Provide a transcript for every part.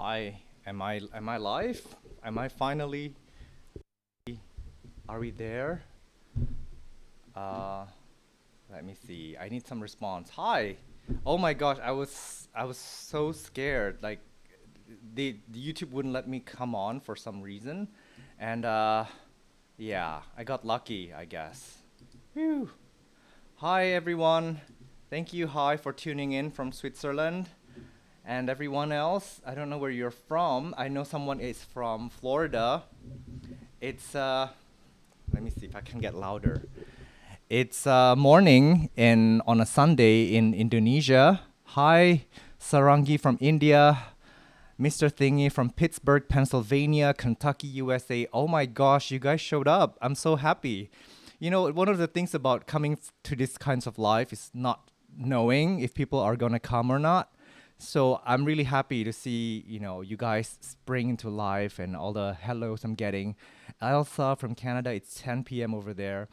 Hi, am I live? Am I finally? Are we there? Uh, Let me see. I need some response. Hi. Oh my gosh, I was so scared. Like the YouTube wouldn't let me come on for some reason, and yeah, I got lucky, I guess. Whew. Hi everyone. Thank you, hi, for tuning in from Switzerland. And everyone else, I don't know where you're from. I know someone is from Florida. It's let me see if I can get louder. It's morning in on a Sunday in Indonesia. Hi, Sarangi from India, Mr. Thingy from Pittsburgh, Pennsylvania, Kentucky, USA. Oh my gosh, you guys showed up. I'm so happy. You know, one of the things about coming to these kinds of life is not knowing if people are gonna come or not. So I'm really happy to see, you guys spring into life and all the hellos I'm getting. Elsa from Canada, it's 10 p.m. over there.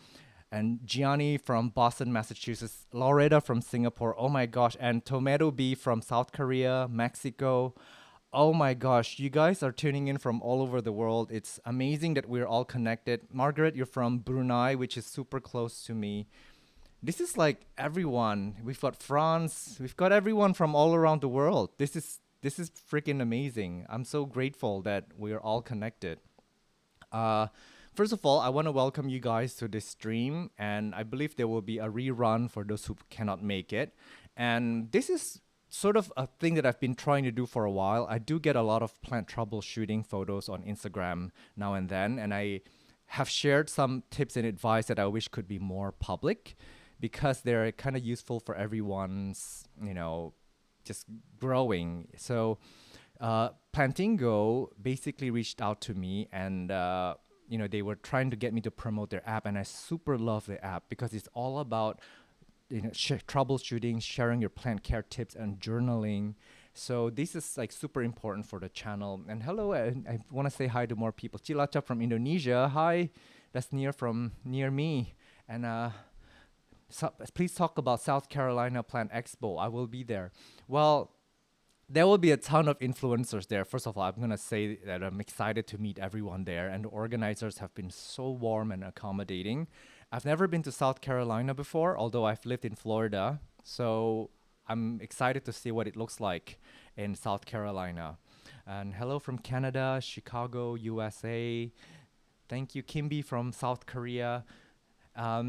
And Gianni from Boston, Massachusetts. Loretta from Singapore. Oh my gosh. And Tomato B from South Korea, Mexico. Oh my gosh, you guys are tuning in from all over the world. It's amazing that we're all connected. Margaret, you're from Brunei, which is super close to me. This is like everyone. We've got France. We've got everyone from all around the world. This is freaking amazing. I'm so grateful that we're all connected. Uh, First of all, I want to welcome you guys to this stream, and I believe there will be a rerun for those who cannot make it. And this is sort of a thing that I've been trying to do for a while. I do get a lot of plant troubleshooting photos on Instagram now and then, and I have shared some tips and advice that I wish could be more public because they're kind of useful for everyone's, just growing. So Plantingo basically reached out to me and they were trying to get me to promote their app, and I super love the app because it's all about troubleshooting, sharing your plant care tips, and journaling. So this is like super important for the channel. And hello, I want to say hi to more people. Cilacap from Indonesia. Hi, that's near me. And so please talk about South Carolina Plant Expo. I will be there. Well, there will be a ton of influencers there. First of all, I'm going to say that I'm excited to meet everyone there, and the organizers have been so warm and accommodating. I've never been to South Carolina before, although I've lived in Florida. So I'm excited to see what it looks like in South Carolina. And hello from Canada, Chicago, USA. Thank you, Kimby from South Korea.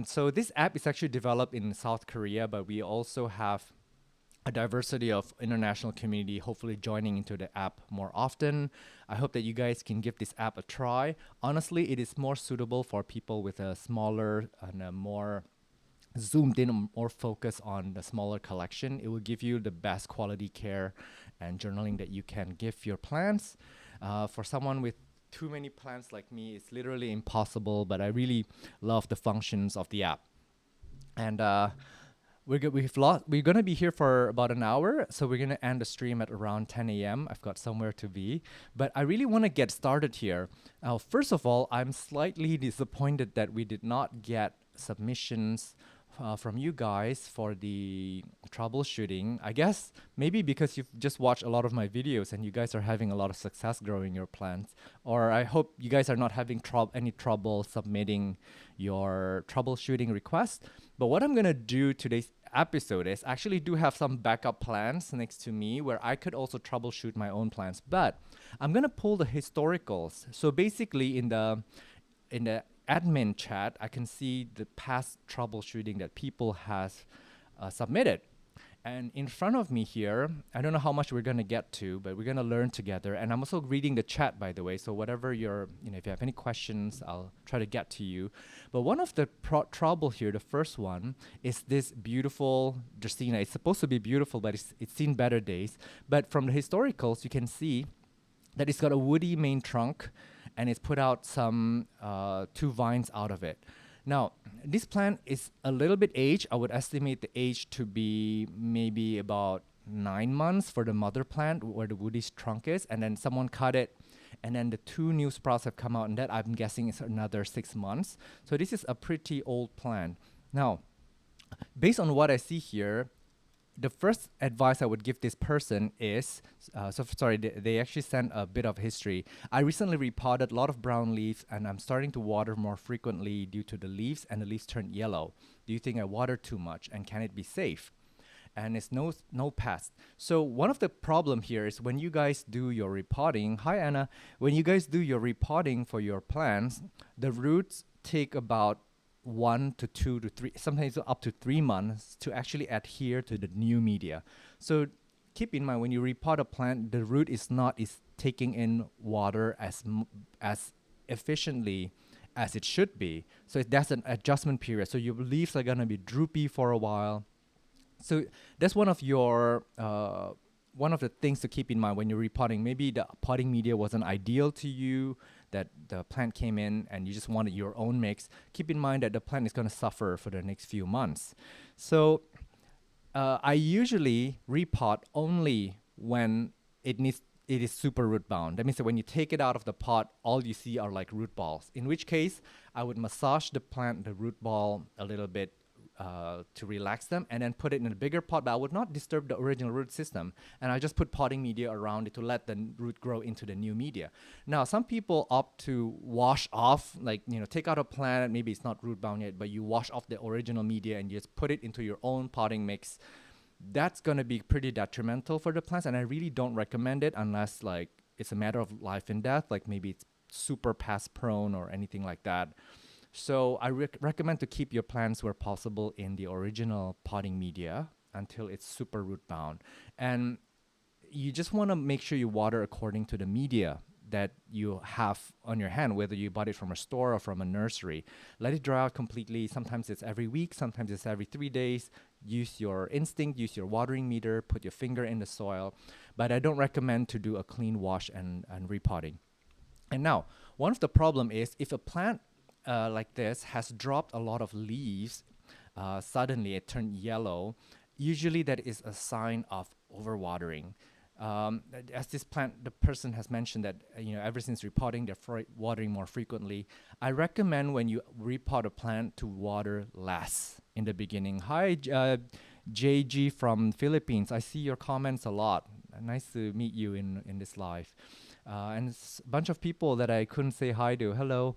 So this app is actually developed in South Korea, but we also have a diversity of international community hopefully joining into the app more often. I hope that you guys can give this app a try. Honestly, it is more suitable for people with a smaller and a more zoomed in, more focus on the smaller collection. It will give you the best quality care and journaling that you can give your plants. For someone with too many plants like me, it's literally impossible, but I really love the functions of the app. And we're gonna be here for about an hour, so we're gonna end the stream at around 10 a.m. I've got somewhere to be, but I really want to get started here. First of all, I'm slightly disappointed that we did not get submissions from you guys for the troubleshooting. I guess maybe because you've just watched a lot of my videos and you guys are having a lot of success growing your plants, or I hope you guys are not having any trouble submitting your troubleshooting request. But what I'm gonna do today's episode is actually do have some backup plans next to me where I could also troubleshoot my own plants, but I'm gonna pull the historicals. So basically in the admin chat, I can see the past troubleshooting that people has submitted. And in front of me here, I don't know how much we're gonna get to, but we're gonna learn together. And I'm also reading the chat, by the way. So whatever if you have any questions, I'll try to get to you. But one of the trouble here, the first one, is this beautiful Dracaena. It's supposed to be beautiful, but it's seen better days. But from the historicals, you can see that it's got a woody main trunk, and it's put out some 2 vines out of it. Now, this plant is a little bit aged. I would estimate the age to be maybe about 9 months for the mother plant where the woody trunk is, and then someone cut it, and then the 2 new sprouts have come out, and that I'm guessing is another 6 months. So this is a pretty old plant. Now, based on what I see here, the first advice I would give this person is, they actually sent a bit of history. I recently repotted a lot of brown leaves, and I'm starting to water more frequently due to the leaves, and the leaves turned yellow. Do you think I water too much, and can it be safe? And it's no pest. So one of the problem here is when you guys do your repotting. Hi Anna. When you guys do your repotting for your plants, the roots take about 1 to 2 to 3, sometimes up to 3 months to actually adhere to the new media. So keep in mind when you repot a plant, the root is taking in water as efficiently as it should be. So that's an adjustment period. So your leaves are gonna be droopy for a while. So that's one of the things to keep in mind when you're repotting. Maybe the potting media wasn't ideal to you, that the plant came in and you just wanted your own mix. Keep in mind that the plant is going to suffer for the next few months. So I usually repot only when it is super root bound. That means that when you take it out of the pot, all you see are like root balls. In which case, I would massage the root ball a little bit to relax them, and then put it in a bigger pot, but I would not disturb the original root system. And I just put potting media around it to let the root grow into the new media. Now, some people opt to wash off, take out a plant, maybe it's not root bound yet, but you wash off the original media and you just put it into your own potting mix. That's going to be pretty detrimental for the plants, and I really don't recommend it unless it's a matter of life and death, like maybe it's super pest prone or anything like that. So I recommend to keep your plants where possible in the original potting media until it's super root bound. And you just want to make sure you water according to the media that you have on your hand, whether you bought it from a store or from a nursery. Let it dry out completely. Sometimes it's every week, sometimes it's every 3 days. Use your instinct, use your watering meter, put your finger in the soil. But I don't recommend to do a clean wash and repotting. And now, one of the problem is if a plant like this has dropped a lot of leaves, suddenly it turned yellow, usually that is a sign of overwatering. As this plant, the person has mentioned that ever since repotting, they're watering more frequently. I recommend when you repot a plant to water less in the beginning. Hi, JG from Philippines. I see your comments a lot. Nice to meet you in this live. And a bunch of people that I couldn't say hi to. Hello.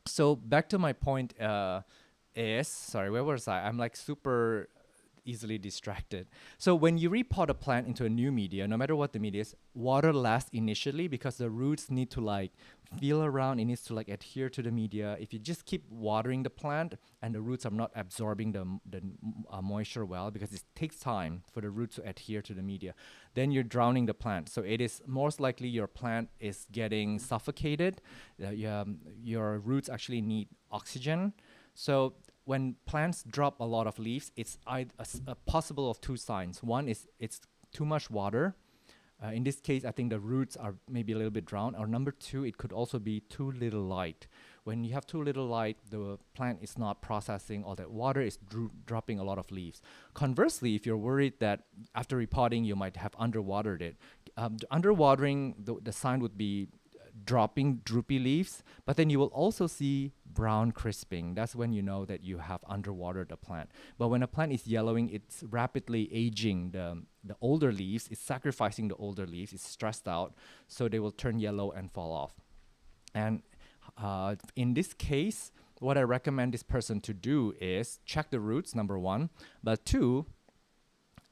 So back to my point sorry, where was I? I'm super easily distracted. So when you repot a plant into a new media, no matter what the media is, water less initially because the roots need to feel around. It needs to adhere to the media. If you just keep watering the plant and the roots are not absorbing the moisture well, because it takes time for the roots to adhere to the media, then you're drowning the plant. So it is most likely your plant is getting suffocated. Your roots actually need oxygen. So when plants drop a lot of leaves, it's a possible of two signs. One is it's too much water. In this case, I think the roots are maybe a little bit drowned. Or number two, it could also be too little light. When you have too little light, the plant is not processing all that water, is dropping a lot of leaves. Conversely, if you're worried that after repotting you might have underwatered it, underwatering, the sign would be dropping droopy leaves, but then you will also see brown crisping. That's when you know that you have underwatered a plant. But when a plant is yellowing, it's rapidly aging the older leaves. It's sacrificing the older leaves. It's stressed out, so they will turn yellow and fall off. And in this case, what I recommend this person to do is check the roots, number one. But two,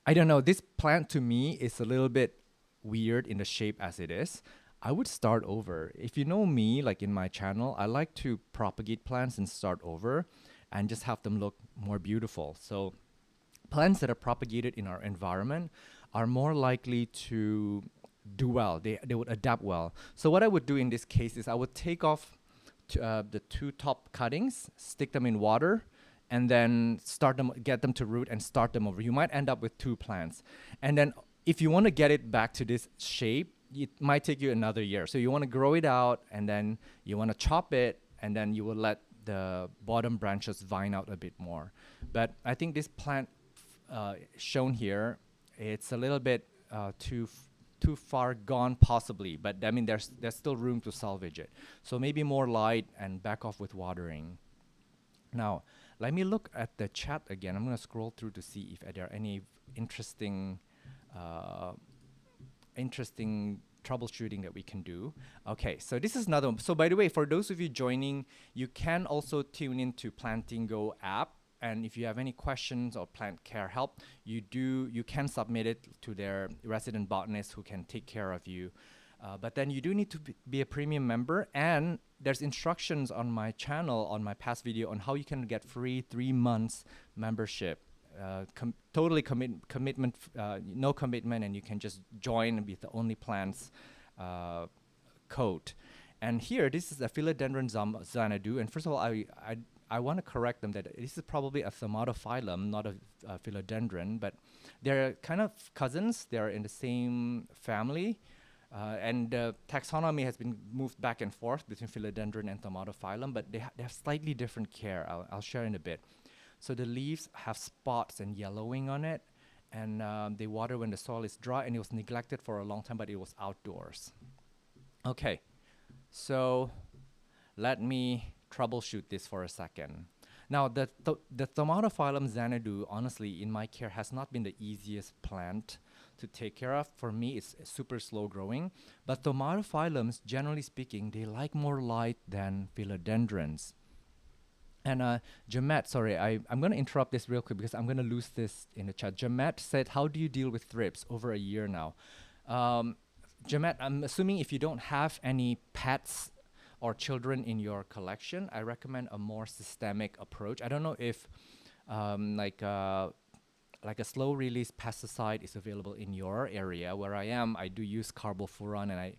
I don't know, this plant to me is a little bit weird in the shape as it is. I would start over. If you know me, in my channel, I like to propagate plants and start over and just have them look more beautiful. So plants that are propagated in our environment are more likely to do well. They would adapt well. So what I would do in this case is I would take off the two top cuttings, stick them in water, and then get them to root and start them over. You might end up with two plants. And then if you want to get it back to this shape, it might take you another year. So you want to grow it out, and then you want to chop it, and then you will let the bottom branches vine out a bit more. But I think this plant shown here, it's a little bit too far gone possibly, but I mean there's still room to salvage it. So maybe more light and back off with watering. Now, let me look at the chat again. I'm going to scroll through to see if there are any interesting interesting troubleshooting that we can do. Okay, so this is another one. So by the way, for those of you joining, you can also tune into Plantingo app. And if you have any questions or plant care help, you can submit it to their resident botanist who can take care of you. But then you do need to be a premium member, and there's instructions on my channel, on my past video, on how you can get free 3 months membership. Totally commitment, no commitment, and you can just join with the OnlyPlants code. And here, this is a Philodendron Xanadu. And first of all, I want to correct them that this is probably a Somatophyllum, not a philodendron, but they're kind of cousins. They're in the same family. And taxonomy has been moved back and forth between Philodendron and Somatophyllum, but they have slightly different care. I'll share in a bit. So the leaves have spots and yellowing on it, and they water when the soil is dry, and it was neglected for a long time, but it was outdoors. Okay, so let me troubleshoot this for a second. Now, the Somatophyllum Xanadu, honestly, in my care, has not been the easiest plant to take care of. For me, it's super slow growing. But Somatophyllums, generally speaking, they like more light than philodendrons. And Jamet, sorry, I'm going to interrupt this real quick because I'm going to lose this in the chat. Jamet said, how do you deal with thrips? Over a year now. Jamet, I'm assuming if you don't have any pets or children in your collection, I recommend a more systemic approach. I don't know if like a slow release pesticide is available in your area. Where I am, I do use carbofuran, and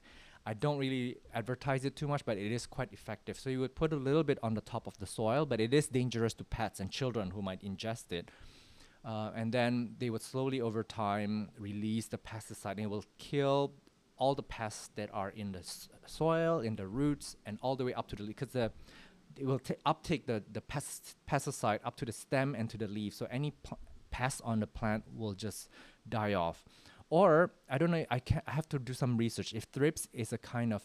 I don't really advertise it too much, but it is quite effective. So you would put a little bit on the top of the soil, but it is dangerous to pets and children who might ingest it. And then they would slowly over time release the pesticide, and it will kill all the pests that are in the soil, in the roots, and all the way up to the leaf, because it will uptake the pesticide up to the stem and to the leaf. So any pest on the plant will just die off. Or, I don't know, I have to do some research. If thrips is a kind of,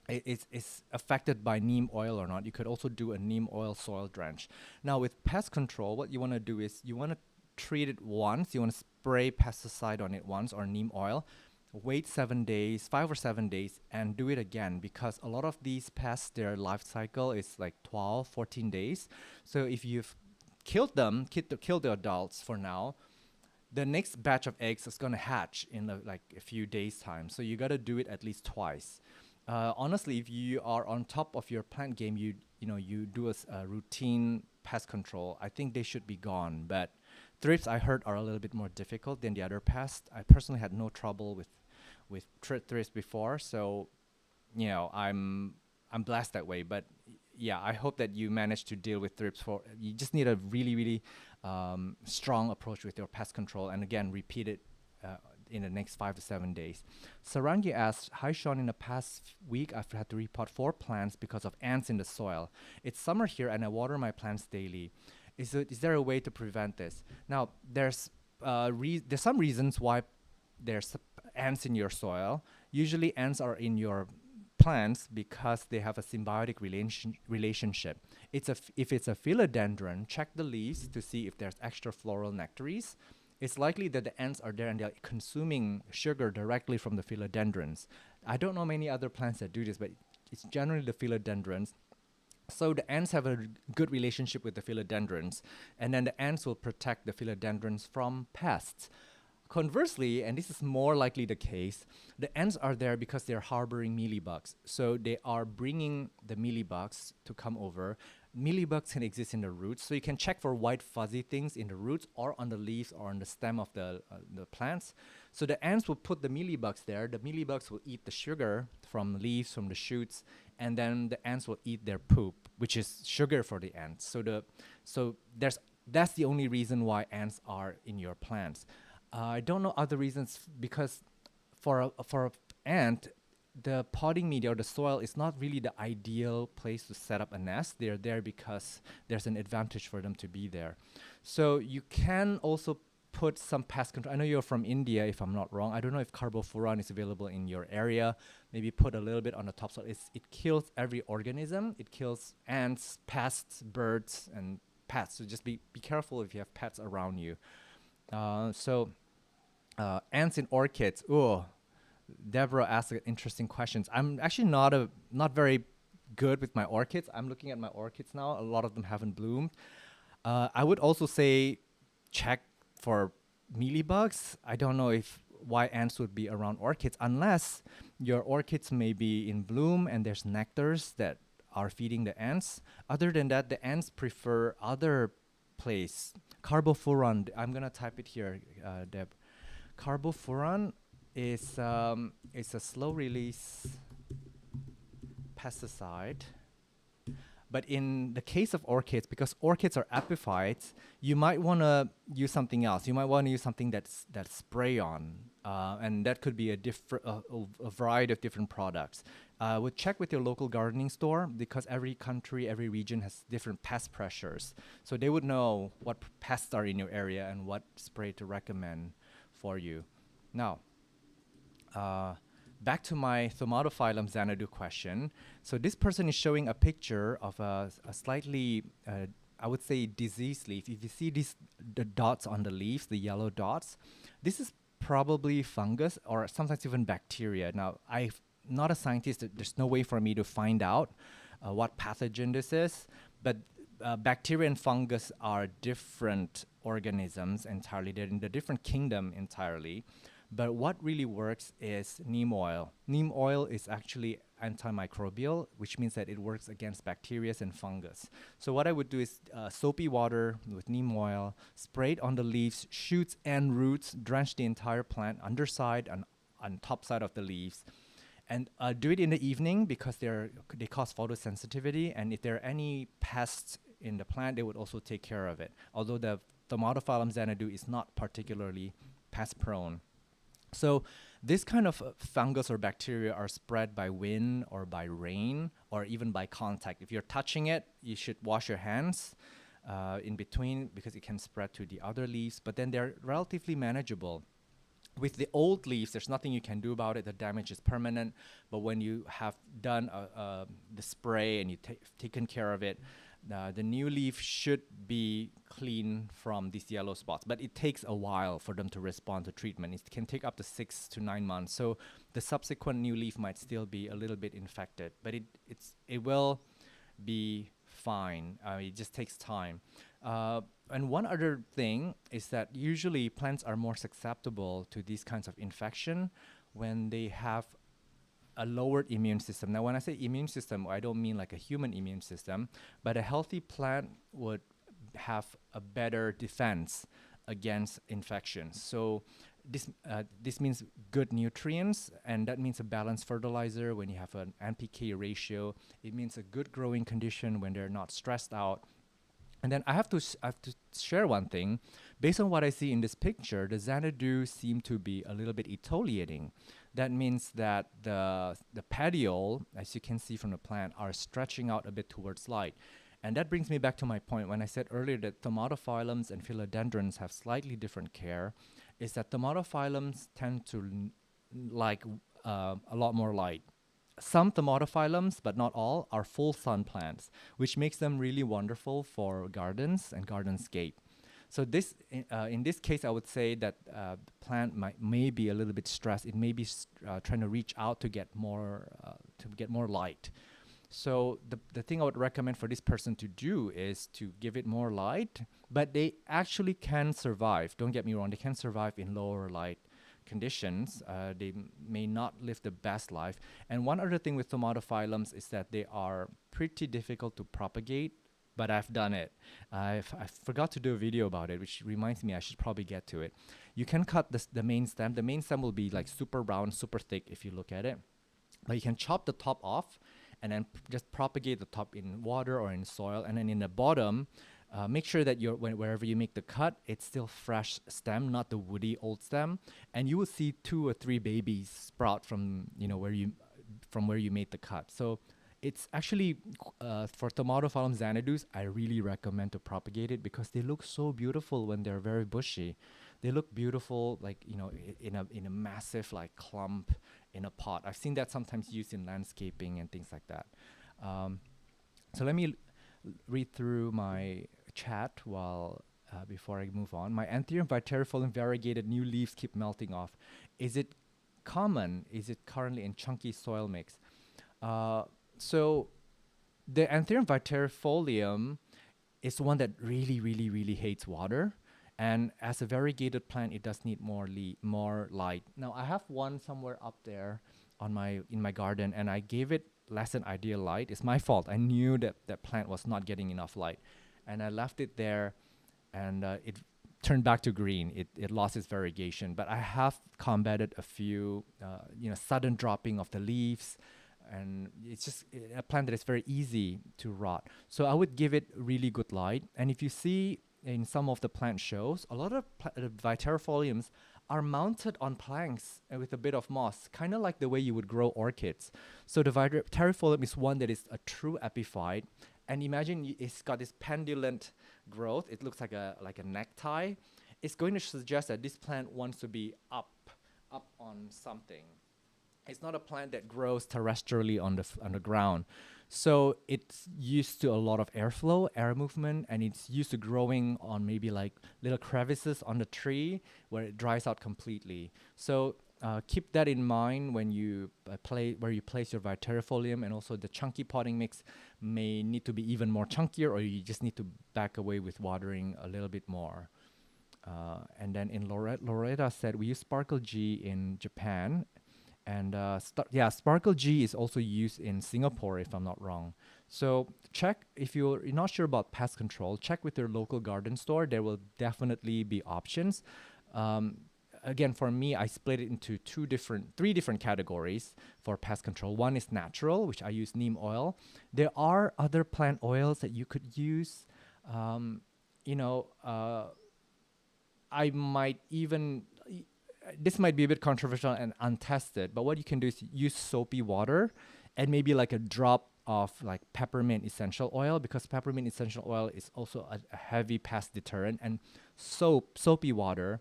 it's affected by neem oil or not, you could also do a neem oil soil drench. Now, with pest control, what you want to do is you want to treat it once, you want to spray pesticide on it once, or neem oil, wait 7 days, 5 or 7 days, and do it again, because a lot of these pests, their life cycle is like 12, 14 days. So if you've killed them, killed the adults for now, the next batch of eggs is going to hatch in like a few days time. So you got to do it at least twice. Honestly, if you are on top of your plant game, you do a routine pest control, I think they should be gone. But thrips, I heard, are a little bit more difficult than the other pests. I personally had no trouble with thrips before, so I'm blessed that way. But yeah, I hope that you manage to deal with thrips. You just need a really, really strong approach with your pest control, and again, repeat it in the next 5 to 7 days. Sarangi asks, hi Sean, in the past week I've had to repot 4 plants because of ants in the soil. It's summer here and I water my plants daily. Is there a way to prevent this? Now, there's some reasons why there's ants in your soil. Usually ants are in your plants because they have a symbiotic relationship. If it's a philodendron, check the leaves to see if there's extra floral nectaries. It's likely that the ants are there and they're consuming sugar directly from the philodendrons. I don't know many other plants that do this, but it's generally the philodendrons. So the ants have a good relationship with the philodendrons, and then the ants will protect the philodendrons from pests. Conversely, and this is more likely the case, the ants are there because they're harboring mealybugs. So they are bringing the mealybugs to come over. Mealybugs can exist in the roots, so you can check for white fuzzy things in the roots or on the leaves or on the stem of the plants. So the ants will put the mealybugs there. The mealybugs will eat the sugar from leaves, from the shoots, and then the ants will eat their poop, which is sugar for the ants. So that's the only reason why ants are in your plants. I don't know other reasons, because for an ant, the potting media or the soil is not really the ideal place to set up a nest. They're there because there's an advantage for them to be there. So you can also put some pest control. I know you're from India, if I'm not wrong. I don't know if carbofuran is available in your area. Maybe put a little bit on the topsoil. It kills every organism. It kills ants, pests, birds, and pets. So just be careful if you have pets around you. Ants in orchids. Oh, Deborah asked interesting questions. I'm actually not very good with my orchids. I'm looking at my orchids now. A lot of them haven't bloomed. I would also say check for mealybugs. I don't know if why ants would be around orchids unless your orchids may be in bloom and there's nectars that are feeding the ants. Other than that, the ants prefer other place. Carbofuran. I'm gonna type it here, Deb. Carbofuran is a slow release pesticide. But in the case of orchids, because orchids are epiphytes, you might want to use something else. You might want to use something that's spray on, and that could be a variety of different products. Would check with your local gardening store because every country, every region has different pest pressures. So they would know what pests are in your area and what spray to recommend for you. Now, back to my Thaumatophyllum Xanadu question. So this person is showing a picture of a slightly, I would say, diseased leaf. If you see the dots on the leaves, the yellow dots, this is probably fungus or sometimes even bacteria. Now, I'm not a scientist. There's no way for me to find out what pathogen this is, but bacteria and fungus are different organisms entirely. They're in a different kingdom entirely. But what really works is neem oil. Neem oil is actually antimicrobial, which means that it works against bacteria and fungus. So what I would do is soapy water with neem oil, spray it on the leaves, shoots and roots, drench the entire plant, underside and on top side of the leaves. And do it in the evening because they cause photosensitivity. And if there are any pests in the plant, they would also take care of it. Although the Thaumatophyllum Xanadu is not particularly pest prone. So this kind of fungus or bacteria are spread by wind or by rain or even by contact. If you're touching it, you should wash your hands in between because it can spread to the other leaves, but then they're relatively manageable. With the old leaves, there's nothing you can do about it. The damage is permanent, but when you have done the spray and you've taken care of it, the new leaf should be clean from these yellow spots, but it takes a while for them to respond to treatment. It can take up to 6 to 9 months. So the subsequent new leaf might still be a little bit infected, but it will be fine. It just takes time. And one other thing is that usually plants are more susceptible to these kinds of infection when they have a lowered immune system. Now, when I say immune system, I don't mean like a human immune system, but a healthy plant would have a better defense against infections. So this means good nutrients, and that means a balanced fertilizer when you have an NPK ratio. It means a good growing condition when they're not stressed out. And then I have to share one thing. Based on what I see in this picture, the Xanadu seem to be a little bit etoliating. That means that the petiole, as you can see from the plant, are stretching out a bit towards light. And that brings me back to my point when I said earlier that Thaumatophyllums and Philodendrons have slightly different care, is that Thaumatophyllums tend to like a lot more light. Some Thaumatophyllums, but not all, are full sun plants, which makes them really wonderful for gardens and gardenscape. So this, in this case, I would say that the plant may be a little bit stressed. It may be trying to reach out to get more light. So the thing I would recommend for this person to do is to give it more light, but they actually can survive. Don't get me wrong, they can survive in lower light conditions. They may not live the best life. And one other thing with Thaumatophyllums is that they are pretty difficult to propagate, but I've done it. I forgot to do a video about it, which reminds me I should probably get to it. You can cut the main stem. The main stem will be like super round, super thick if you look at it. But you can chop the top off and then just propagate the top in water or in soil. And then in the bottom, make sure that wherever you make the cut, it's still fresh stem, not the woody old stem. And you will see 2 or 3 babies sprout from where you made the cut. So it's actually for Thaumatophyllum Xanadus, I really recommend to propagate it because they look so beautiful when they're very bushy. They look beautiful, like in a massive like clump in a pot. I've seen that sometimes used in landscaping and things like that. So let me read through my chat while before I move on. My Anthurium viterifolium variegated new leaves keep melting off. Is it common? Is it currently in chunky soil mix? So the Anthurium viterifolium is one that really, really, really hates water. And as a variegated plant, it does need more light. Now I have one somewhere up there in my garden, and I gave it less than ideal light. It's my fault. I knew that that plant was not getting enough light, and I left it there, and it turned back to green. It lost its variegation, but I have combated a few, sudden dropping of the leaves, and it's just a plant that is very easy to rot. So I would give it really good light. And if you see in some of the plant shows, a lot of viterifoliums are mounted on planks with a bit of moss, kind of like the way you would grow orchids. So the viterifolium is one that is a true epiphyte. And imagine it's got this pendulant growth. It looks like a necktie. It's going to suggest that this plant wants to be up on something. It's not a plant that grows terrestrially on the ground. So it's used to a lot of airflow, air movement, and it's used to growing on maybe like little crevices on the tree where it dries out completely. So keep that in mind when you where you place your viterifolium, and also the chunky potting mix may need to be even more chunkier, or you just need to back away with watering a little bit more. And then in Loretta said, we use Sparkle G in Japan. And Sparkle G is also used in Singapore, if I'm not wrong. So check, if you're not sure about pest control, check with your local garden store. There will definitely be options. Again, for me, I split it into three different categories for pest control. One is natural, which I use neem oil. There are other plant oils that you could use. I might even... This might be a bit controversial and untested, but what you can do is use soapy water and maybe like a drop of like peppermint essential oil, because peppermint essential oil is also a heavy pest deterrent. And soapy water,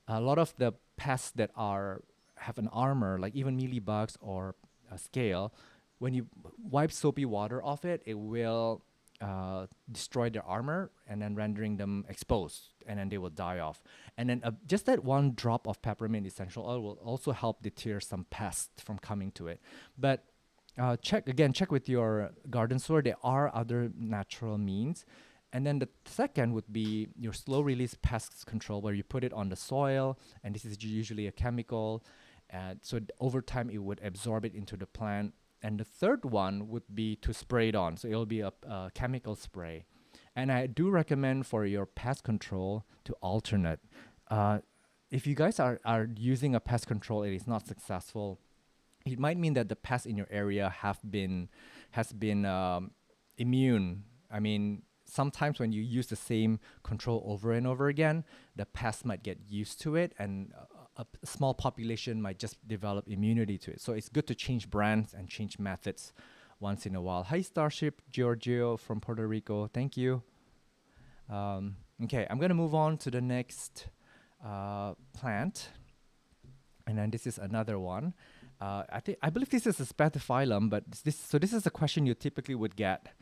a lot of the pests that have an armor, like even mealybugs or a scale, when you wipe soapy water off it, it will destroy their armor and then rendering them exposed, and then they will die off. And then just that one drop of peppermint essential oil will also help deter some pests from coming to it. But check with your garden store. There are other natural means. And then the second would be your slow release pest control, where you put it on the soil, and this is usually a chemical, so over time it would absorb it into the plant. And the third one would be to spray it on. So it'll be a chemical spray. And I do recommend for your pest control to alternate. If you guys are using a pest control and it's not successful, it might mean that the pests in your area has been immune. I mean, sometimes when you use the same control over and over again, the pests might get used to it, and a small population might just develop immunity to it. So it's good to change brands and change methods once in a while. Hi, Starship Giorgio from Puerto Rico. Thank you. Okay, I'm going to move on to the next plant. And then this is another one. I believe this is a spatiphyllum, but this is a question you typically would get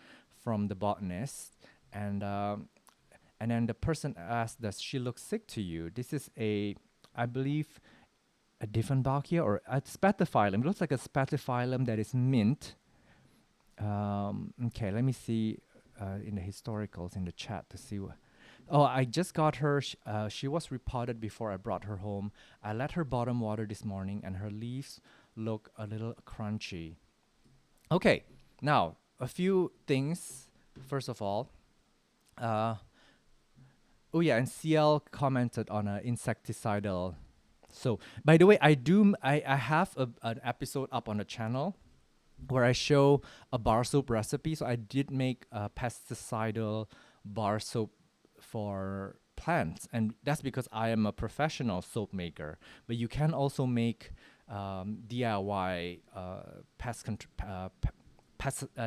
from the botanist. And then the person asked, does she look sick to you? This is I believe a Dieffenbachia or a spatiphyllum. It looks like a spatiphyllum that is mint. Okay, let me see in the historicals in the chat to see what. Oh, I just got her. She was repotted before I brought her home. I let her bottom water this morning, and her leaves look a little crunchy. Okay, now a few things. First of all, oh yeah, and CL commented on an insecticidal. So, by the way, I have an episode up on the channel where I show a bar soap recipe. So I did make a pesticidal bar soap for plants, and that's because I am a professional soap maker. But you can also make DIY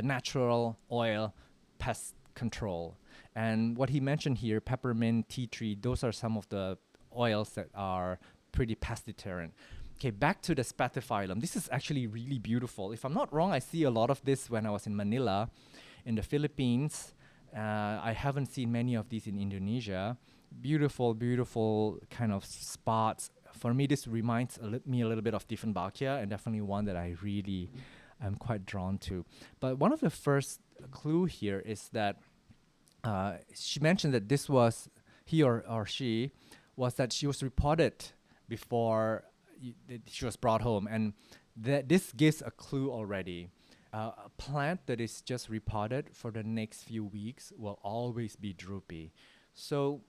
natural oil pest control. And what he mentioned here, peppermint, tea tree, those are some of the oils that are pretty pest deterrent. Okay, back to the spatiphyllum. This is actually really beautiful. If I'm not wrong, I see a lot of this when I was in Manila, in the Philippines. I haven't seen many of these in Indonesia. beautiful, beautiful kind of spots. For me, this reminds me a little bit of Dieffenbachia, and definitely one that I really am quite drawn to. But one of the first clue here is that she mentioned that this was he or she was that she was reported before that she was brought home, and that this gives a clue already. A plant that is just repotted for the next few weeks will always be droopy. So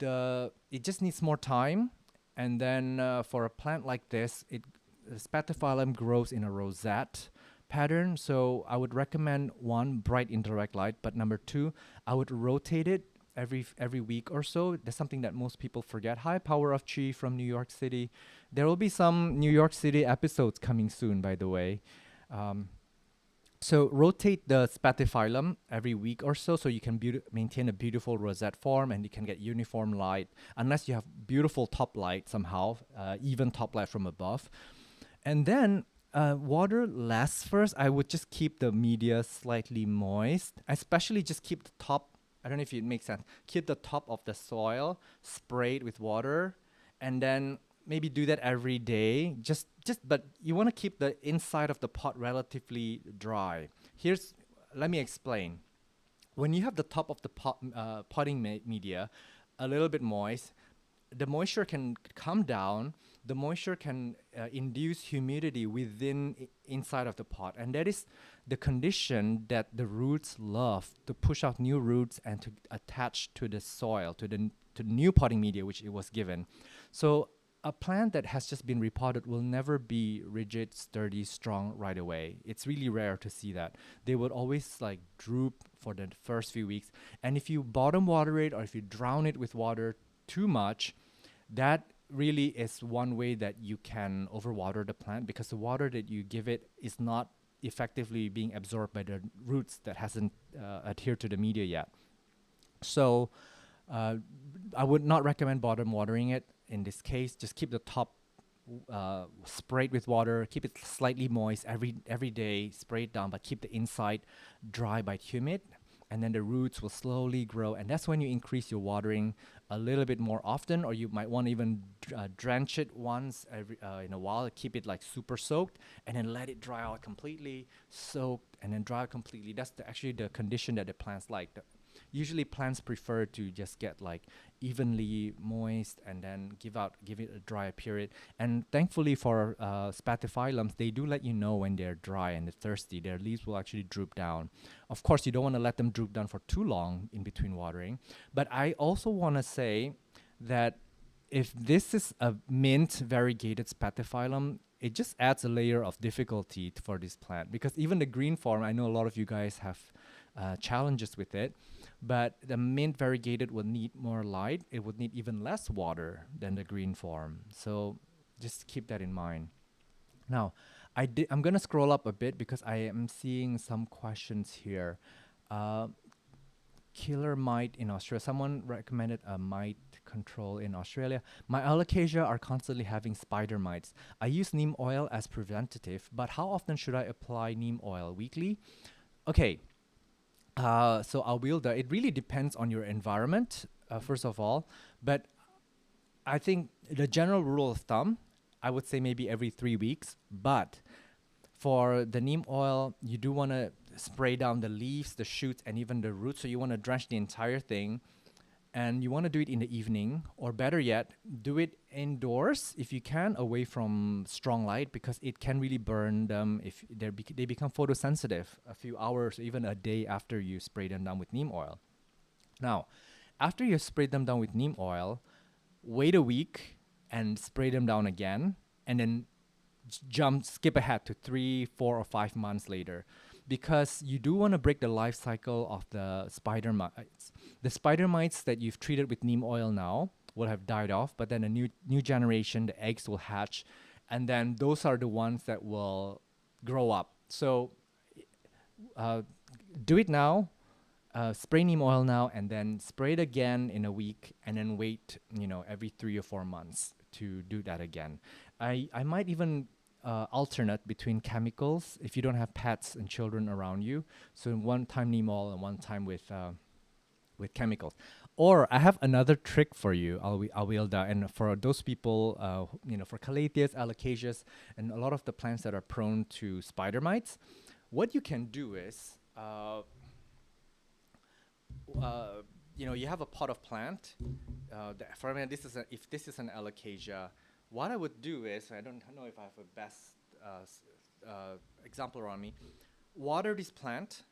it just needs more time. And then for a plant like this, the spatiphyllum grows in a rosette pattern. So I would recommend one, bright indirect light, but number two, I would rotate it every week or so. That's something that most people forget. Hi, Power of Chi from New York City. There will be some New York City episodes coming soon, by the way. So rotate the spatiphyllum every week or so you can maintain a beautiful rosette form, and you can get uniform light, unless you have beautiful top light somehow, even top light from above. And then water less first. I would just keep the media slightly moist, especially just keep the top. I don't know if it makes sense. Keep the top of the soil sprayed with water, and then maybe do that every day. But you want to keep the inside of the pot relatively dry. Let me explain. When you have the top of the potting media a little bit moist, the moisture can come down. The moisture can induce humidity inside of the pot, and that is the condition that the roots love to push out new roots and to attach to the soil, to the new potting media which it was given. So a plant that has just been repotted will never be rigid, sturdy, strong right away. It's really rare to see that. They would always like droop for the first few weeks. And if you bottom water it, or if you drown it with water too much, that really is one way that you can overwater the plant, because the water that you give it is not effectively being absorbed by the roots that hasn't adhered to the media yet. So I would not recommend bottom watering it. In this case, just keep the top sprayed with water, keep it slightly moist every day, spray it down, but keep the inside dry but humid, and then the roots will slowly grow. And that's when you increase your watering a little bit more often, or you might want to even drench it once in a while, keep it like super soaked, and then let it dry out completely, soaked, and then dry out completely. That's actually the condition that the plants like. Usually plants prefer to just get like evenly moist and then give it a dry period. And thankfully for spatiphyllums, they do let you know when they're dry and they're thirsty. Their leaves will actually droop down. Of course, you don't want to let them droop down for too long in between watering. But I also want to say that if this is a mint variegated spatiphyllum, it just adds a layer of difficulty for this plant, because even the green form, I know a lot of you guys have challenges with it, but the mint variegated would need more light. It would need even less water than the green form. So just keep that in mind. Now, I'm going to scroll up a bit because I am seeing some questions here. Killer mite in Australia. Someone recommended a mite control in Australia. My alocasia are constantly having spider mites. I use neem oil as preventative, but how often should I apply neem oil? Weekly? Okay. So it really depends on your environment, first of all. But I think the general rule of thumb, I would say maybe every 3 weeks. But for the neem oil, you do want to spray down the leaves, the shoots, and even the roots. So you want to drench the entire thing. And you want to do it in the evening, or better yet, do it indoors if you can, away from strong light, because it can really burn them if they become photosensitive a few hours, even a day after you spray them down with neem oil. Now, after you spray them down with neem oil, wait a week and spray them down again, and then skip ahead to 3, 4, or 5 months later, because you do want to break the life cycle of the spider mites. The spider mites that you've treated with neem oil now will have died off, but then a new generation, the eggs will hatch, and then those are the ones that will grow up. So do it now, spray neem oil now, and then spray it again in a week, and then wait, every 3 or 4 months to do that again. I might even alternate between chemicals if you don't have pets and children around you. So one time neem oil and one time with chemicals. Or I have another trick for you, Alwilda, and for those people, for calatheas, alocasias, and a lot of the plants that are prone to spider mites, what you can do is, you have a pot of plant. For me, if this is an alocasia, what I would do is, I don't know if I have a best example around me, water this plant,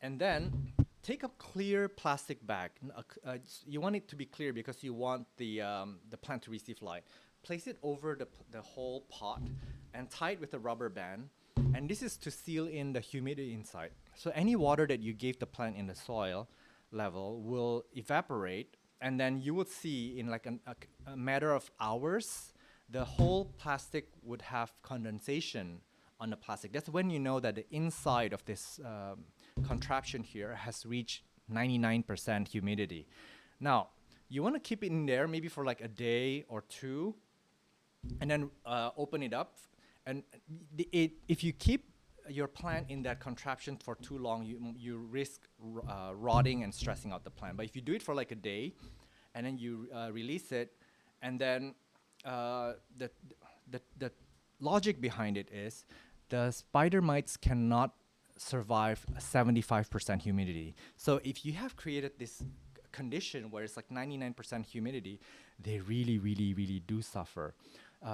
and then take a clear plastic bag. You want it to be clear because you want the plant to receive light. Place it over the whole pot and tie it with a rubber band. And this is to seal in the humidity inside. So any water that you gave the plant in the soil level will evaporate, and then you would see in like a matter of hours, the whole plastic would have condensation on the plastic. That's when you know that the inside of this contraption here has reached 99% humidity. Now, you want to keep it in there maybe for like a day or two, and then open it up. And if you keep your plant in that contraption for too long, you risk rotting and stressing out the plant. But if you do it for like a day, and then you release it, and then the logic behind it is the spider mites cannot survive 75% humidity. So if you have created this condition where it's like 99% humidity, they really, really, really do suffer.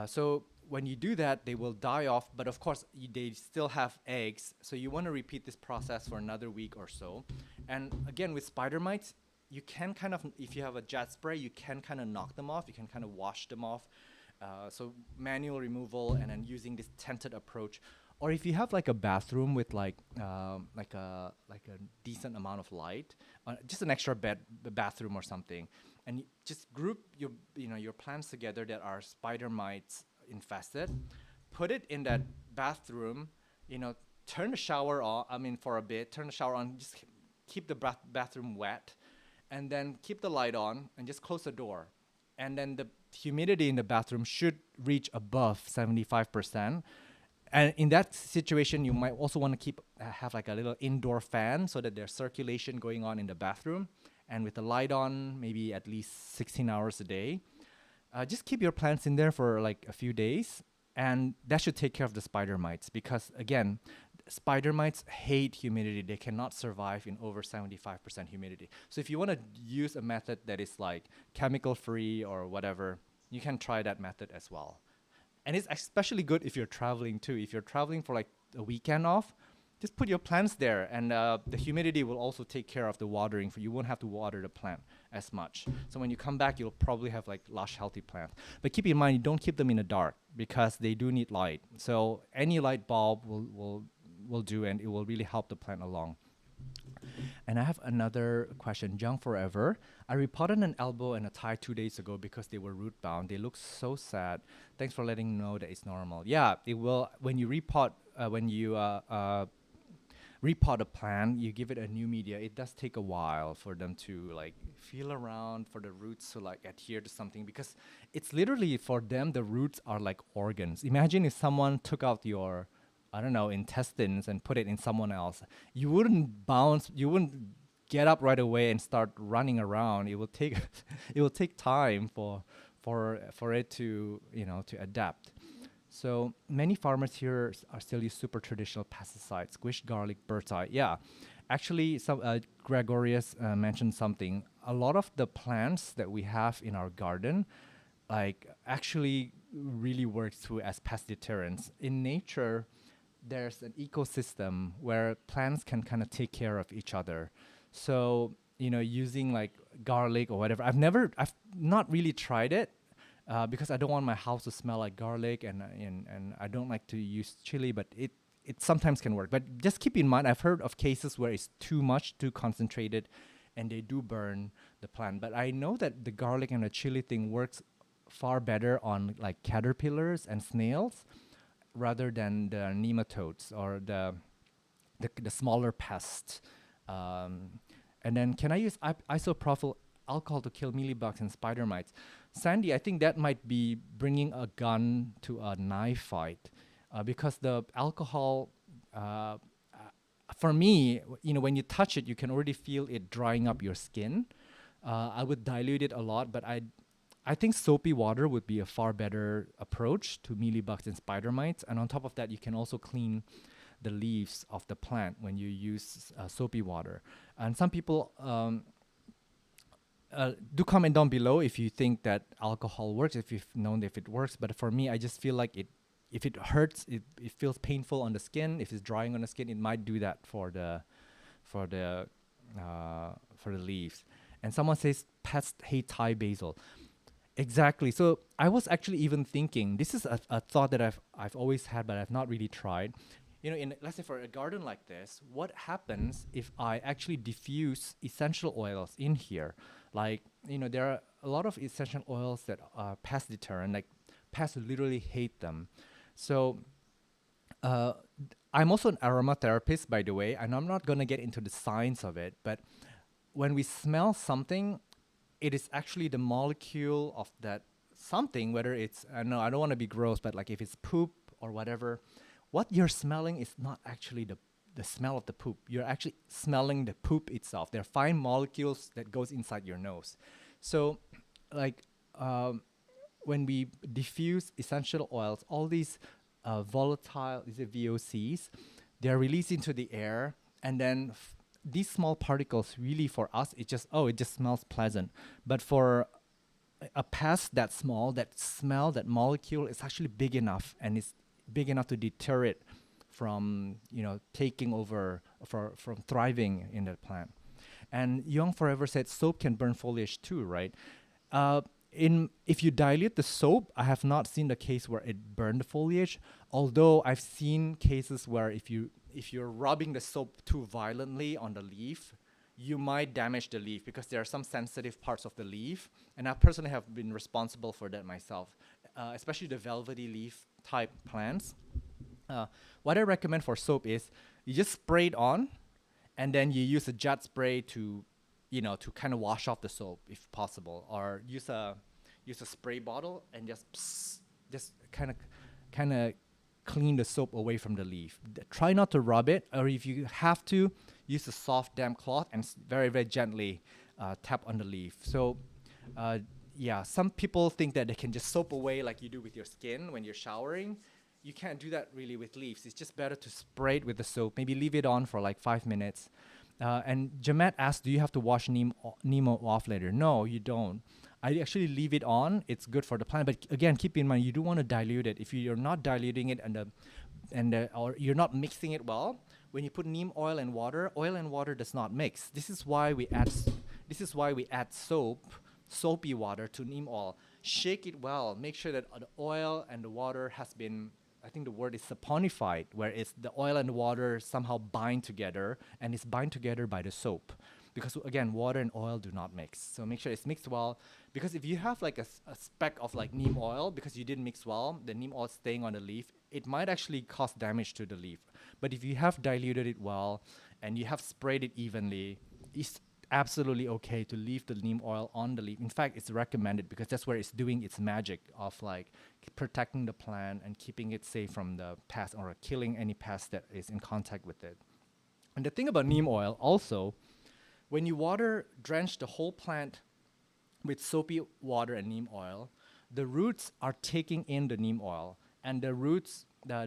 So when you do that, they will die off, but of course they still have eggs. So you want to repeat this process for another week or so. And again, with spider mites, you can kind of, if you have a jet spray, you can kind of knock them off. You can kind of wash them off. So manual removal and then using this tented approach. Or if you have like a bathroom with like a decent amount of light, just an extra bathroom or something, and you just group your plants together that are spider mites infested, put it in that bathroom, turn the shower on. I mean, for a bit, turn the shower on. Just keep the bathroom wet, and then keep the light on, and just close the door, and then the humidity in the bathroom should reach above 75%. And in that situation, you might also want to have like a little indoor fan so that there's circulation going on in the bathroom. And with the light on, maybe at least 16 hours a day. Just keep your plants in there for like a few days. And that should take care of the spider mites. Because again, spider mites hate humidity. They cannot survive in over 75% humidity. So if you want to use a method that is like chemical free or whatever, you can try that method as well. And it's especially good if you're traveling too. If you're traveling for like a weekend off, just put your plants there, and the humidity will also take care of the watering. You won't have to water the plant as much. So when you come back, you'll probably have like lush, healthy plants. But keep in mind, you don't keep them in the dark because they do need light. So any light bulb will do, and it will really help the plant along. And I have another question. Young Forever. I repotted an elbow and a thigh 2 days ago because they were root bound. They look so sad. Thanks for letting me know that it's normal. Yeah, it will. When you repot, repot a plant, you give it a new media. It does take a while for them to like feel around, for the roots to like adhere to something, because it's literally, for them, the roots are like organs. Imagine if someone took out your, I don't know, intestines and put it in someone else. You wouldn't bounce, you wouldn't get up right away and start running around. It will take it will take time for it to, to adapt. So many farmers here are still use super traditional pesticides, squish, garlic, bird's eye. Yeah, actually, some Gregorius mentioned something. A lot of the plants that we have in our garden, like, actually really work through as pest deterrents. In nature, there's an ecosystem where plants can kind of take care of each other. So, using like garlic or whatever, I've not really tried it because I don't want my house to smell like garlic, and I don't like to use chili, but it sometimes can work. But just keep in mind, I've heard of cases where it's too much, too concentrated, and they do burn the plant. But I know that the garlic and the chili thing works far better on like caterpillars and snails, rather than the nematodes or the smaller pests. And then, can I use isopropyl alcohol to kill mealybugs and spider mites? Sandy, I think that might be bringing a gun to a knife fight, because the alcohol, for me, when you touch it, you can already feel it drying up your skin. I would dilute it a lot, but I think soapy water would be a far better approach to mealybugs and spider mites. And on top of that, you can also clean the leaves of the plant when you use soapy water. And some people do comment down below if you think that alcohol works, if you've known if it works. But for me, I just feel like if it hurts, it feels painful on the skin. If it's drying on the skin, it might do that for the for the leaves. And someone says pests hate Thai basil. Exactly. So I was actually even thinking, this is a thought that I've always had, but I've not really tried. You know, in let's say for a garden like this, what happens if I actually diffuse essential oils in here? Like, you know, there are a lot of essential oils that are pest deterrent. Like, pests literally hate them. So uh, I'm also an aromatherapist, by the way, and I'm not gonna get into the science of it, but when we smell something, it is actually the molecule of that something, whether it's, I know I don't want to be gross, but like if it's poop or whatever, what you're smelling is not actually the smell of the poop. You're actually smelling the poop itself. There are fine molecules that goes inside your nose. So like when we diffuse essential oils, all these volatile, is it VOCs, they're released into the air, and then these small particles really for us, it just smells pleasant. But for a pest that small, that smell, that molecule is actually big enough, and it's big enough to deter it from, you know, taking over, from thriving in that plant. And Young Forever said soap can burn foliage too, right? If you dilute the soap, I have not seen the case where it burned the foliage. Although I've seen cases where if you're rubbing the soap too violently on the leaf, you might damage the leaf because there are some sensitive parts of the leaf. And I personally have been responsible for that myself, especially the velvety leaf type plants. What I recommend for soap is you just spray it on, and then you use a jet spray to, you know, to kind of wash off the soap if possible, or use a spray bottle and just kind of clean the soap away from the leaf. Try not to rub it, or if you have to, use a soft damp cloth and very, very gently tap on the leaf. So yeah, some people think that they can just soap away like you do with your skin when you're showering. You can't do that really with leaves. It's just better to spray it with the soap, maybe leave it on for like 5 minutes. And Jamet asked, do you have to wash Nemo off later? No, you don't. I actually leave it on. It's good for the plant. But again, keep in mind, you do want to dilute it. If you're not diluting it or you're not mixing it well, when you put neem oil and water does not mix. This is why we add soapy water to neem oil. Shake it well. Make sure that the oil and the water has been, I think the word is saponified, where it's the oil and the water somehow bind together, and it's bind together by the soap. Because again, water and oil do not mix. So make sure it's mixed well. Because if you have like a speck of like neem oil, because you didn't mix well, the neem oil staying on the leaf, it might actually cause damage to the leaf. But if you have diluted it well and you have sprayed it evenly, it's absolutely okay to leave the neem oil on the leaf. In fact, it's recommended because that's where it's doing its magic of like protecting the plant and keeping it safe from the pest or killing any pest that is in contact with it. And the thing about neem oil also, when you drench the whole plant with soapy water and neem oil, the roots are taking in the neem oil, and the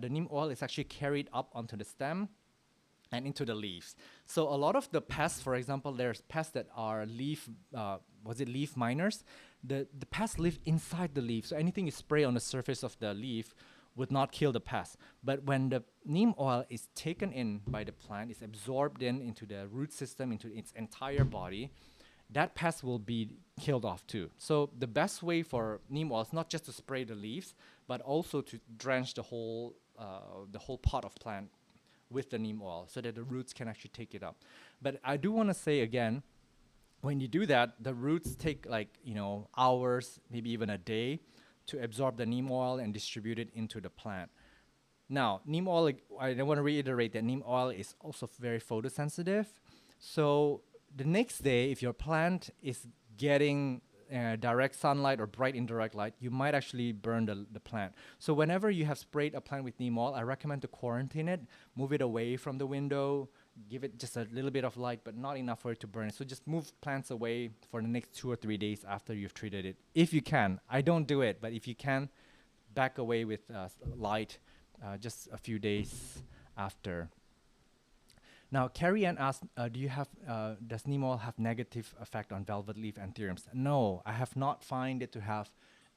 neem oil is actually carried up onto the stem and into the leaves. So a lot of the pests, for example, there's pests that are leaf miners? The pests live inside the leaf. So anything you spray on the surface of the leaf would not kill the pest. But when the neem oil is taken in by the plant, it's absorbed into the root system, into its entire body, that pest will be killed off too. So the best way for neem oil is not just to spray the leaves, but also to drench the whole pot of plant with the neem oil so that the roots can actually take it up. But I do want to say again, when you do that, the roots take like, hours, maybe even a day to absorb the neem oil and distribute it into the plant. Now, neem oil, I want to reiterate that neem oil is also very photosensitive. So the next day, if your plant is getting direct sunlight or bright indirect light, you might actually burn the plant. So whenever you have sprayed a plant with neem oil, I recommend to quarantine it, move it away from the window, give it just a little bit of light, but not enough for it to burn. So just move plants away for the next 2 or 3 days after you've treated it, if you can. I don't do it, but if you can, back away with light just a few days after. Now, Carrie Ann asked, does neem oil have negative effect on velvet leaf and thrips? No, I have not find it to have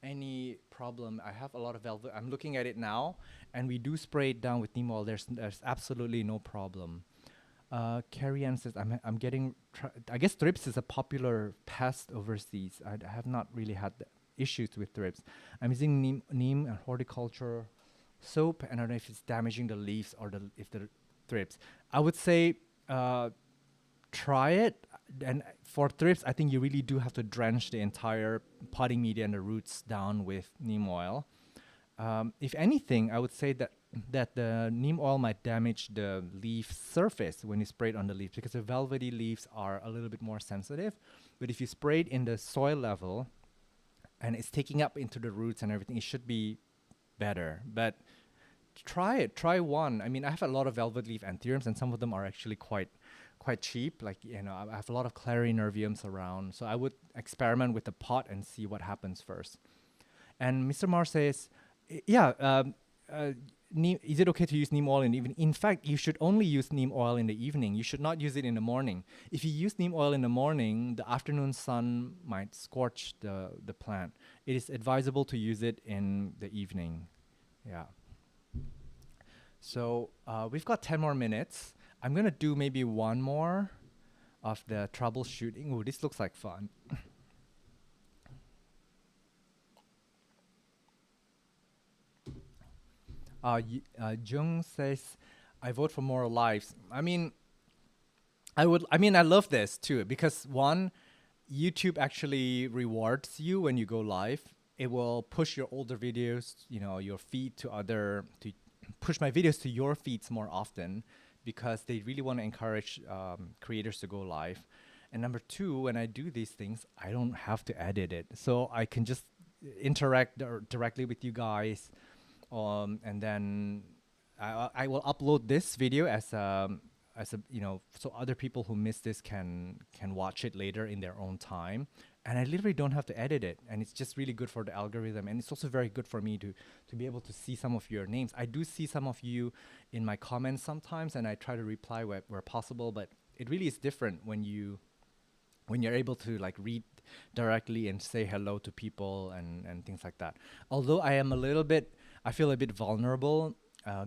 any problem. I have a lot of velvet. I'm looking at it now, and we do spray it down with neem oil. There's absolutely no problem. Carrie Ann says, I'm getting, I guess thrips is a popular pest overseas. I have not really had issues with thrips. I'm using neem and horticulture soap, and I don't know if it's damaging the leaves or if the thrips. I would say try it. And for thrips, I think you really do have to drench the entire potting media and the roots down with neem oil. If anything, I would say that the neem oil might damage the leaf surface when you spray it on the leaves, because the velvety leaves are a little bit more sensitive. But if you spray it in the soil level and it's taking up into the roots and everything, it should be better. But try it. Try one. I mean, I have a lot of velvet leaf anthuriums, and some of them are actually quite cheap. Like, you know, I have a lot of clarinerviums around. So I would experiment with the pot and see what happens first. And Mr. Mar says, is it okay to use neem oil in the evening? In fact, you should only use neem oil in the evening. You should not use it in the morning. If you use neem oil in the morning, the afternoon sun might scorch the plant. It is advisable to use it in the evening. Yeah. So we've got 10 more minutes. I'm going to do maybe one more of the troubleshooting. Oh, this looks like fun. Jung says, I vote for more lives. I mean, I love this too, because one, YouTube actually rewards you when you go live. It will push your older videos, you know, your feed to push my videos to your feeds more often, because they really want to encourage creators to go live. And number two, when I do these things, I don't have to edit it. So I can just interact directly with you guys. And then I will upload this video as a, you know, so other people who miss this can watch it later in their own time. And I literally don't have to edit it. And it's just really good for the algorithm. And it's also very good for me to be able to see some of your names. I do see some of you in my comments sometimes, and I try to reply where possible. But it really is different when you're able to like read directly and say hello to people and things like that. Although I feel a bit vulnerable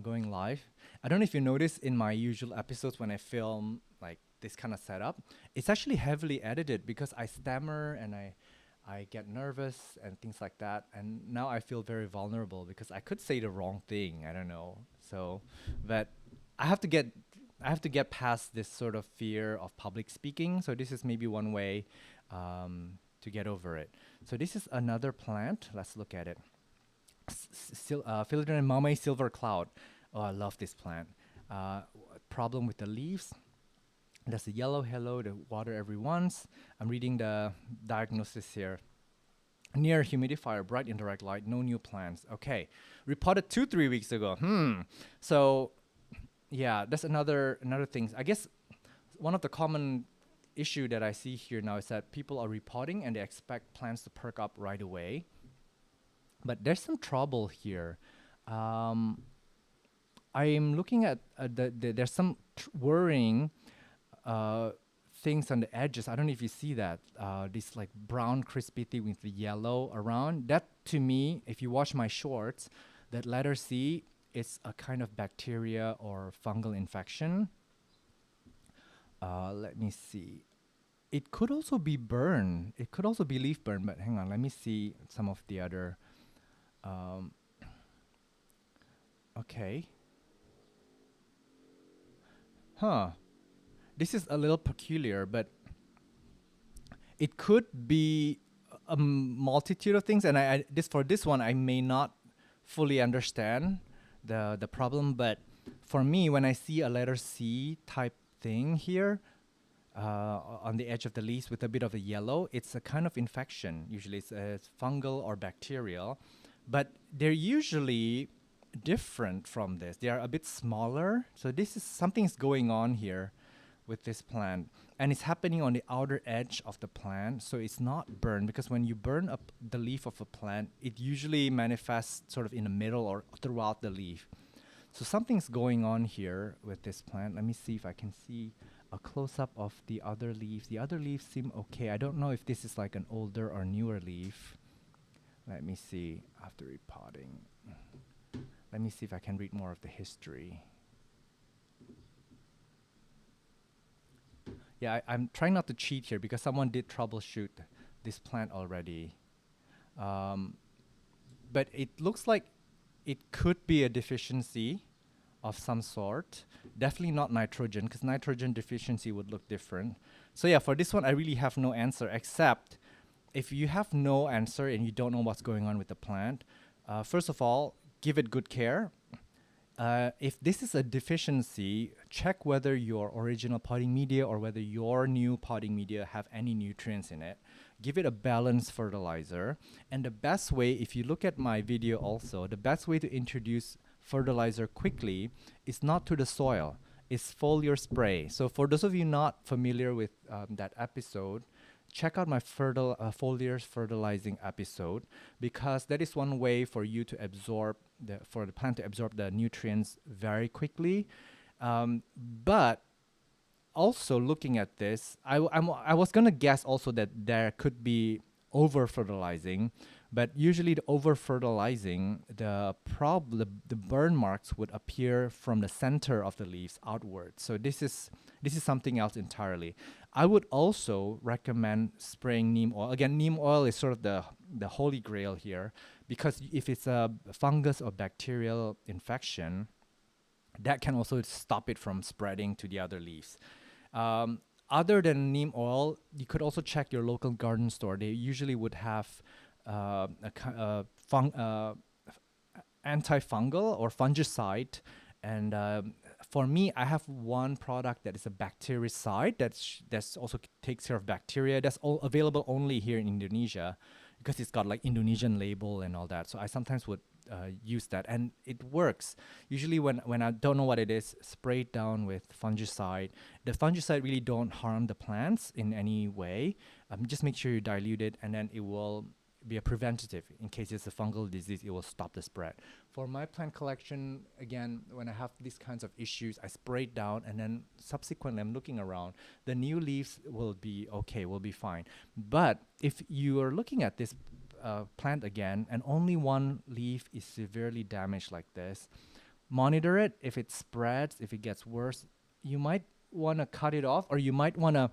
going live. I don't know if you notice in my usual episodes when I film like this kind of setup, it's actually heavily edited because I stammer and I get nervous and things like that. And now I feel very vulnerable because I could say the wrong thing. I don't know. So, but I have to get past this sort of fear of public speaking. So this is maybe one way to get over it. So this is another plant. Let's look at it. Philodendron Mame Silver Cloud. Oh, I love this plant. Problem with the leaves. There's a yellow hello, the water every once. I'm reading the diagnosis here. Near humidifier, bright indirect light, no new plants. Okay, reported 2-3 weeks ago. So, yeah, that's another thing. I guess one of the common issue that I see here now is that people are reporting and they expect plants to perk up right away. But there's some trouble here. I am looking at there's some worrying things on the edges. I don't know if you see that. This like brown crispy thing with the yellow around. That to me, if you watch my shorts, that letter C is a kind of bacteria or fungal infection. Let me see. It could also be burn. It could also be leaf burn, but hang on. Let me see some of the other. Okay. This is a little peculiar, but it could be a multitude of things. And for this one, I may not fully understand the problem. But for me, when I see a letter C type thing here on the edge of the leaves with a bit of a yellow, it's a kind of infection. Usually it's fungal or bacterial. But they're usually different from this. They are a bit smaller. So this is something's going on here. with this plant, and it's happening on the outer edge of the plant, so it's not burned, because when you burn up the leaf of a plant, it usually manifests sort of in the middle or throughout the leaf. So something's going on here with this plant. Let me see if I can see a close-up of the other leaves. The other leaves seem okay. I don't know if this is like an older or newer leaf. Let me see after repotting. Let me see if I can read more of the history. Yeah, I'm trying not to cheat here because someone did troubleshoot this plant already. But it looks like it could be a deficiency of some sort. Definitely not nitrogen, because nitrogen deficiency would look different. So yeah, for this one, I really have no answer, except if you have no answer and you don't know what's going on with the plant, first of all, give it good care. If this is a deficiency, check whether your original potting media or whether your new potting media have any nutrients in it. Give it a balanced fertilizer. And the best way, if you look at my video also, the best way to introduce fertilizer quickly is not to the soil, it's foliar spray. So for those of you not familiar with that episode, check out my foliar fertilizing episode, because that is one way for you to absorb for the plant to absorb the nutrients very quickly. But also looking at this, I was gonna guess also that there could be over fertilizing, but usually the over fertilizing, the burn marks would appear from the center of the leaves outwards. So this is something else entirely. I would also recommend spraying neem oil. Again, neem oil is sort of the holy grail here, because if it's a fungus or bacterial infection, that can also stop it from spreading to the other leaves. Other than neem oil, you could also check your local garden store. They usually would have antifungal or fungicide, and for me, I have one product that is a bactericide that's also takes care of bacteria. That's all available only here in Indonesia, because it's got like Indonesian label and all that. So I sometimes would use that, and it works. Usually when I don't know what it is, spray it down with fungicide. The fungicide really don't harm the plants in any way. Just make sure you dilute it, and then it will be a preventative. In case it's a fungal disease, it will stop the spread. For my plant collection, again, when I have these kinds of issues, I spray it down, and then subsequently I'm looking around. The new leaves will be okay, will be fine. But if you are looking at this plant again, and only one leaf is severely damaged like this, monitor it. If it spreads, if it gets worse, you might want to cut it off, or you might want to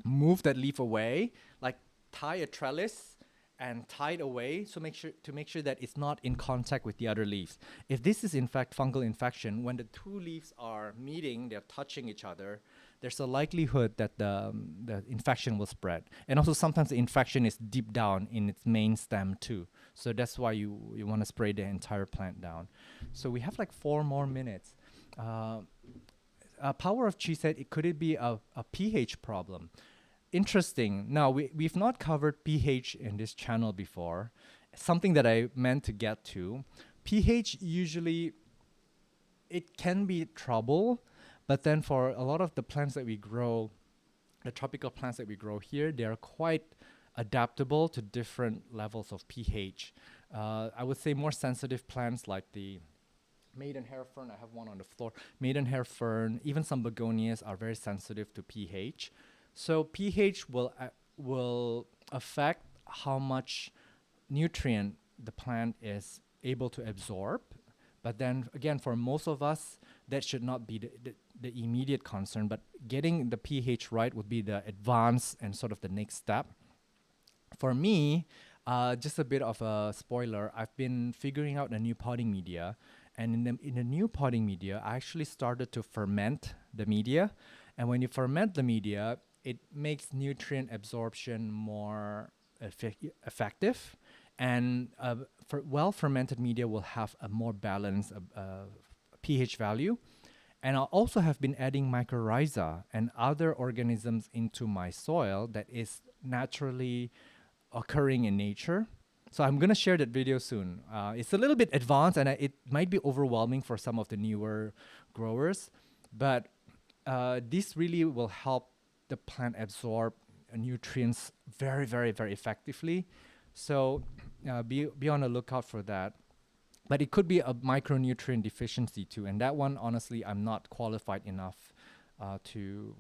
move that leaf away, like tie a trellis and tie it away, so make sure that it's not in contact with the other leaves. If this is in fact fungal infection, when the two leaves are meeting, they're touching each other, there's a likelihood that the infection will spread. And also sometimes the infection is deep down in its main stem too. So that's why you want to spray the entire plant down. So we have like 4 more minutes. Power of Chi said, could it be a pH problem? Interesting. Now, we've not covered pH in this channel before. Something that I meant to get to. pH usually, it can be trouble, but then for a lot of the plants that we grow, the tropical plants that we grow here, they are quite adaptable to different levels of pH. I would say more sensitive plants like the maidenhair fern, I have one on the floor. Maidenhair fern, even some begonias are very sensitive to pH. So pH will affect how much nutrient the plant is able to absorb. But then again, for most of us, that should not be the immediate concern, but getting the pH right would be the advanced and sort of the next step. For me, just a bit of a spoiler, I've been figuring out a new potting media. And in the new potting media, I actually started to ferment the media. And when you ferment the media, it makes nutrient absorption more effective. And well-fermented media will have a more balanced pH value. And I also have been adding mycorrhiza and other organisms into my soil that is naturally occurring in nature. So I'm going to share that video soon. It's a little bit advanced, and it might be overwhelming for some of the newer growers. But this really will help the plant absorb nutrients very, very, very effectively. So be on the lookout for that. But it could be a micronutrient deficiency too, and that one, honestly, I'm not qualified enough to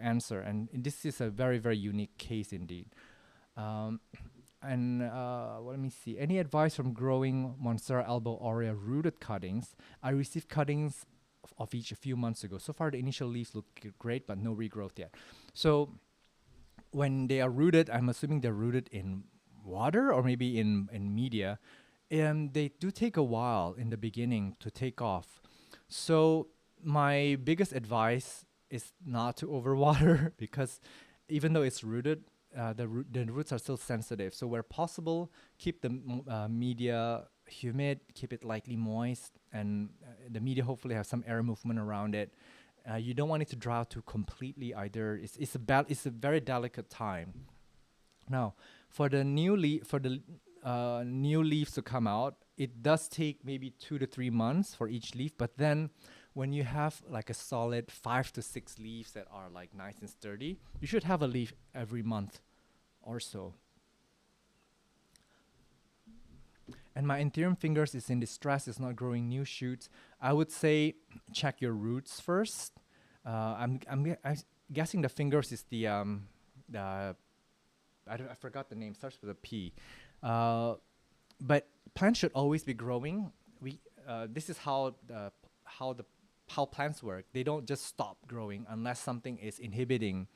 answer. And this is a very, very unique case indeed. Um, and let me see. Any advice from growing Monstera albo aurea rooted cuttings? I received cuttings of each a few months ago. So far, the initial leaves look great, but no regrowth yet. So when they are rooted, I'm assuming they're rooted in water or maybe in media, and they do take a while in the beginning to take off. So my biggest advice is not to overwater because even though it's rooted, the roots are still sensitive. So where possible, keep the media humid, keep it lightly moist, and the media hopefully have some air movement around it. You don't want it to dry out too completely either. It's a very delicate time. Now, for the new leaves to come out, it does take maybe 2 to 3 months for each leaf. But then, when you have like a solid 5 to 6 leaves that are like nice and sturdy, you should have a leaf every month or so. And my Ethereum fingers is in distress. It's not growing new shoots. I would say check your roots first. I'm guessing the fingers is the I forgot the name. Starts with a P. But plants should always be growing. This is how plants work. They don't just stop growing unless something is inhibiting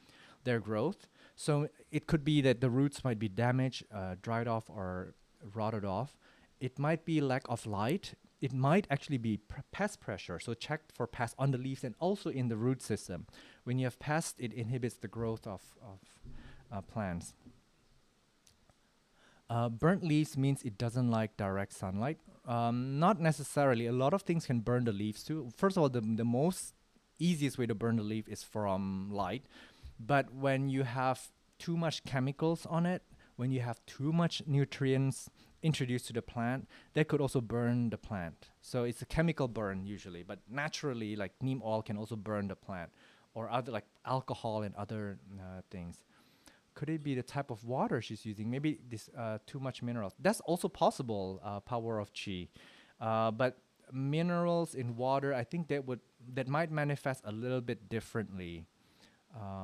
their growth. So it could be that the roots might be damaged, dried off, or rotted off. It might be lack of light. It might actually be pest pressure. So check for pests on the leaves and also in the root system. When you have pests, it inhibits the growth of plants. Burnt leaves means it doesn't like direct sunlight. Not necessarily. A lot of things can burn the leaves too. First of all, the most easiest way to burn the leaf is from light. But when you have too much chemicals on it, when you have too much nutrients introduced to the plant, that could also burn the plant. So it's a chemical burn usually, but naturally, like neem oil can also burn the plant, or other like alcohol and other things. Could it be the type of water she's using? Maybe this too much minerals. That's also possible. Power of chi, but minerals in water, I think that might manifest a little bit differently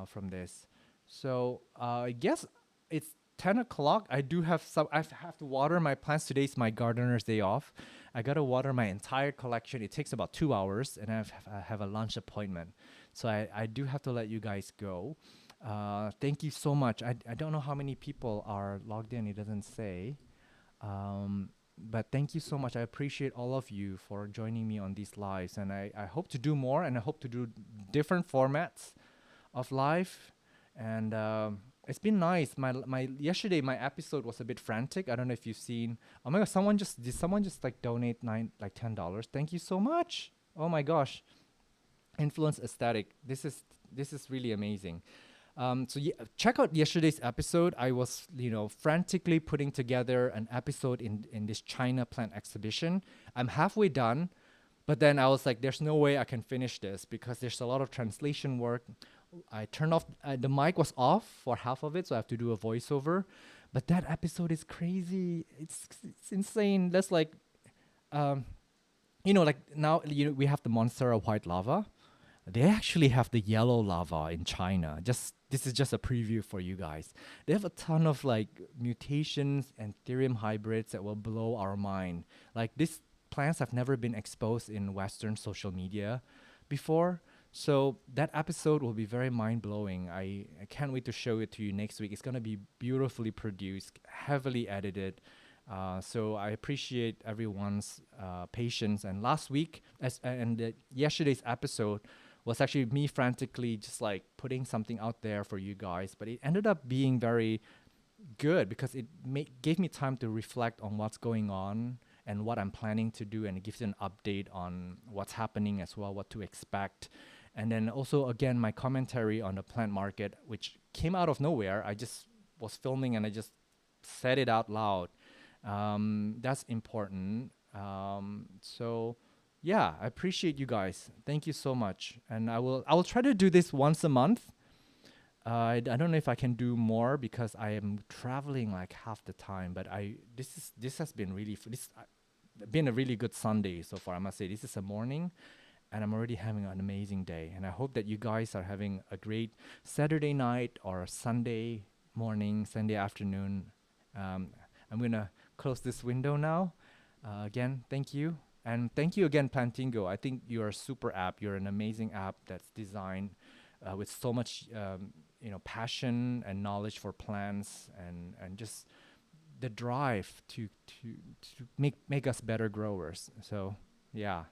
from this. So I guess it's 10 o'clock. I do have some. I have to water my plants. Today's my gardener's day off. I gotta water my entire collection. It takes about 2 hours, and I have a lunch appointment. So I do have to let you guys go. Thank you so much. I don't know how many people are logged in. It doesn't say. But thank you so much. I appreciate all of you for joining me on these lives. And I hope to do more, and I hope to do different formats of live. And it's been nice. Yesterday my episode was a bit frantic. I don't know if you've seen. Oh my gosh, did someone just like donate $10? Thank you so much. Oh my gosh. Influence aesthetic. This is really amazing. Check out yesterday's episode. I was, frantically putting together an episode in this China plant exhibition. I'm halfway done, but then I was like, there's no way I can finish this because there's a lot of translation work. I turned off, the mic was off for half of it, so I have to do a voiceover. But that episode is crazy. It's insane. That's like, like now, we have the Monstera white lava. They actually have the yellow lava in China. This is just a preview for you guys. They have a ton of like mutations and therium hybrids that will blow our mind. Like these plants have never been exposed in Western social media before. So that episode will be very mind-blowing. I can't wait to show it to you next week. It's going to be beautifully produced, heavily edited. So I appreciate everyone's patience. And last week, yesterday's episode was actually me frantically just like putting something out there for you guys. But it ended up being very good because it gave me time to reflect on what's going on and what I'm planning to do. And it gives you an update on what's happening as well, what to expect. And then also, again, my commentary on the plant market, which came out of nowhere. I just was filming and I just said it out loud. That's important. So yeah, I appreciate you guys. Thank you so much. And I will try to do this once a month. I don't know if I can do more because I am traveling like half the time. But this has been really been a really good Sunday so far. I must say this is a morning, and I'm already having an amazing day. And I hope that you guys are having a great Saturday night or a Sunday morning, Sunday afternoon. Um, I'm gonna close this window now. Again, thank you. And thank you again, Plantingo. I think you're a super app. You're an amazing app that's designed with so much, passion and knowledge for plants, and just the drive to make us better growers. So, yeah,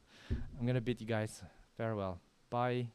I'm gonna bid you guys farewell. Bye.